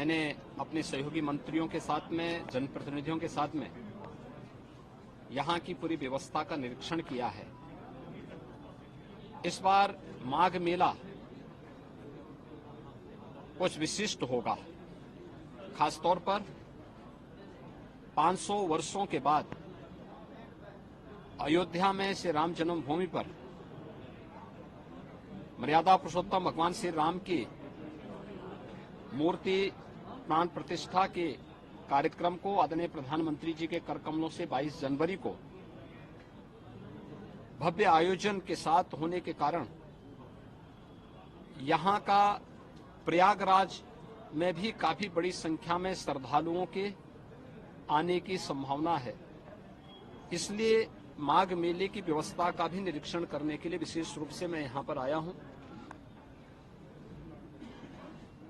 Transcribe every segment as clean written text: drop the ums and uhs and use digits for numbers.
मैंने अपने सहयोगी मंत्रियों के साथ में, जनप्रतिनिधियों के साथ में यहाँ की पूरी व्यवस्था का निरीक्षण किया है। इस बार माघ मेला कुछ विशिष्ट होगा। खासतौर पर 500 वर्षों के बाद अयोध्या में श्री राम जन्मभूमि पर मर्यादा पुरुषोत्तम भगवान श्री राम की मूर्ति प्राण प्रतिष्ठा के कार्यक्रम को आदरणीय प्रधानमंत्री जी के कर कमलों से 22 जनवरी को भव्य आयोजन के साथ होने के कारण यहां का प्रयागराज में भी काफी बड़ी संख्या में श्रद्धालुओं के आने की संभावना है। इसलिए माघ मेले की व्यवस्था का भी निरीक्षण करने के लिए विशेष रूप से मैं यहां पर आया हूं।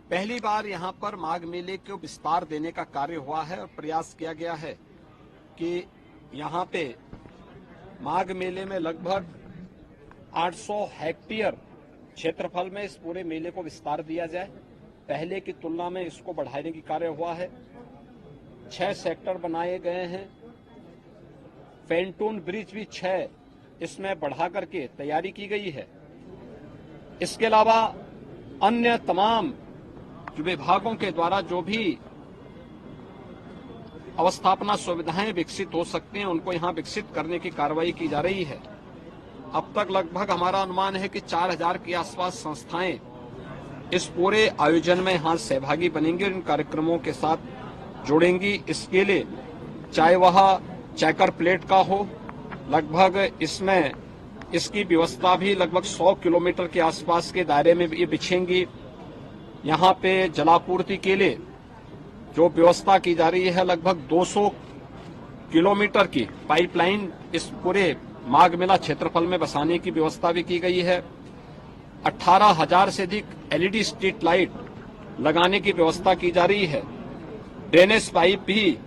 पहली बार यहां पर माघ मेले को विस्तार देने का कार्य हुआ है और प्रयास किया गया है कि यहां पे माघ मेले में लगभग 800 हेक्टेयर क्षेत्रफल में इस पूरे मेले को विस्तार दिया जाए। पहले की तुलना में इसको बढ़ाने की कार्य हुआ है। 6 सेक्टर बनाए गए हैं। पेंटून ब्रिज भी 6 इसमें बढ़ा करके तैयारी की गई है। इसके अलावा अन्य तमाम विभागों के द्वारा जो भी अवस्थापना सुविधाएं विकसित हो सकती हैं उनको यहां विकसित करने की कार्रवाई की जा रही है। अब तक लगभग हमारा अनुमान है कि 4000 के आसपास संस्थाएं इस पूरे आयोजन में यहां सहभागी बनेंगी और इन कार्यक्रमों के साथ जुड़ेंगी। इसके लिए चाहे वह चेकर प्लेट का हो, लगभग इसमें इसकी व्यवस्था भी लगभग 100 किलोमीटर के आसपास के दायरे में ये बिछेंगी। यहाँ पे जलापूर्ति के लिए जो व्यवस्था की जा रही है लगभग 200 किलोमीटर की पाइपलाइन इस पूरे माघ मेला क्षेत्रफल में बसाने की व्यवस्था भी की गई है। 18,000 से अधिक एलईडी स्ट्रीट लाइट लगाने की व्यवस्था की जा रही है। ड्रेनेज पाइप भी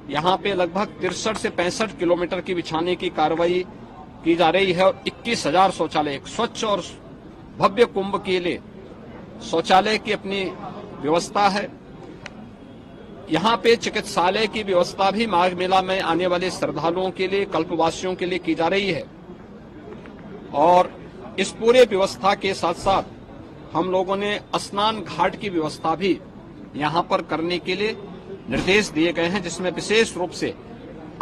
यहाँ पे लगभग 63 से 65 किलोमीटर की बिछाने की कार्रवाई की जा रही है और 21,000 शौचालय, स्वच्छ और भव्य कुंभ के लिए शौचालय की अपनी व्यवस्था है। यहाँ पे चिकित्सालय की व्यवस्था भी माघ मेला में आने वाले श्रद्धालुओं के लिए, कल्पवासियों के लिए की जा रही है। और इस पूरे व्यवस्था के साथ साथ हम लोगों ने स्नान घाट की व्यवस्था भी यहाँ पर करने के लिए निर्देश दिए गए हैं, जिसमें विशेष रूप से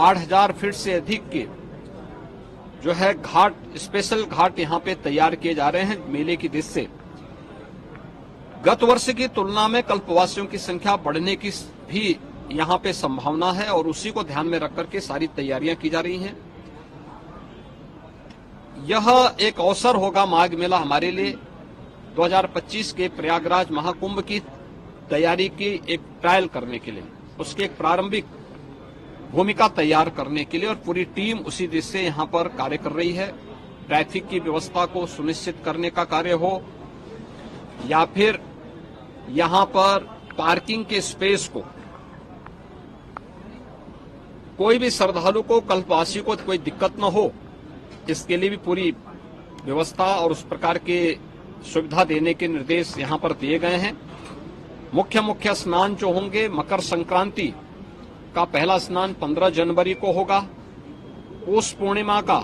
8000 फीट से अधिक के जो है घाट, स्पेशल घाट यहाँ पे तैयार किए जा रहे हैं मेले की दृष्टि से। गत वर्ष की तुलना में कल्पवासियों की संख्या बढ़ने की भी यहाँ पे संभावना है और उसी को ध्यान में रख करके सारी तैयारियां की जा रही हैं। यह एक अवसर होगा माघ मेला हमारे लिए 2025 के प्रयागराज महाकुंभ की तैयारी की एक ट्रायल करने के लिए, उसकी एक प्रारंभिक भूमिका तैयार करने के लिए और पूरी टीम उसी दिशा से यहाँ पर कार्य कर रही है। ट्रैफिक की व्यवस्था को सुनिश्चित करने का कार्य हो या फिर यहाँ पर पार्किंग के स्पेस को, कोई भी श्रद्धालु को, कल्पवासी को कोई दिक्कत न हो, इसके लिए भी पूरी व्यवस्था और उस प्रकार के सुविधा देने के निर्देश यहाँ पर दिए गए हैं। मुख्य स्नान जो होंगे, मकर संक्रांति का पहला स्नान 15 जनवरी को होगा। पौष पूर्णिमा का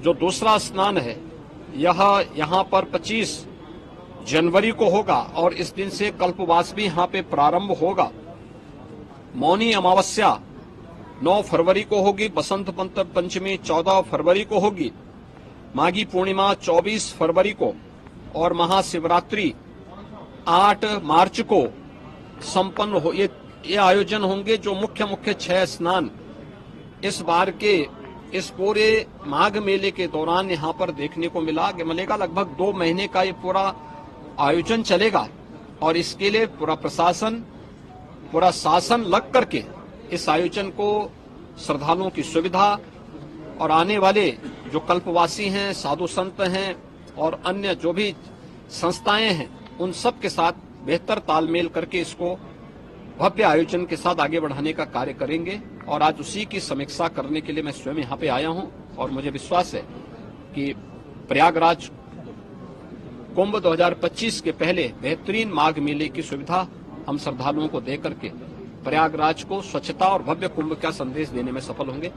जो दूसरा स्नान है यह यहाँ पर 25 जनवरी को होगा और इस दिन से कल्पवास भी यहाँ पे प्रारंभ होगा। मौनी अमावस्या 9 फरवरी को होगी। बसंत पंचमी 14 फरवरी को होगी। माघी पूर्णिमा 24 फरवरी को और महाशिवरात्रि 8 मार्च को संपन्न हो। ये आयोजन होंगे जो मुख्य 6 स्नान इस बार के इस पूरे माघ मेले के दौरान यहाँ पर देखने को मिलेगा। लगभग 2 महीने का ये पूरा आयोजन चलेगा और इसके लिए पूरा प्रशासन, पूरा शासन लग करके इस आयोजन को श्रद्धालुओं की सुविधा और आने वाले जो कल्पवासी हैं, साधु संत हैं और अन्य जो भी संस्थाएं हैं, उन सब के साथ बेहतर तालमेल करके इसको भव्य आयोजन के साथ आगे बढ़ाने का कार्य करेंगे। और आज उसी की समीक्षा करने के लिए मैं स्वयं यहाँ पे आया हूँ और मुझे विश्वास है कि प्रयागराज कुंभ 2025 के पहले बेहतरीन माघ मेले की सुविधा हम श्रद्धालुओं को दे करके प्रयागराज को स्वच्छता और भव्य कुंभ का संदेश देने में सफल होंगे।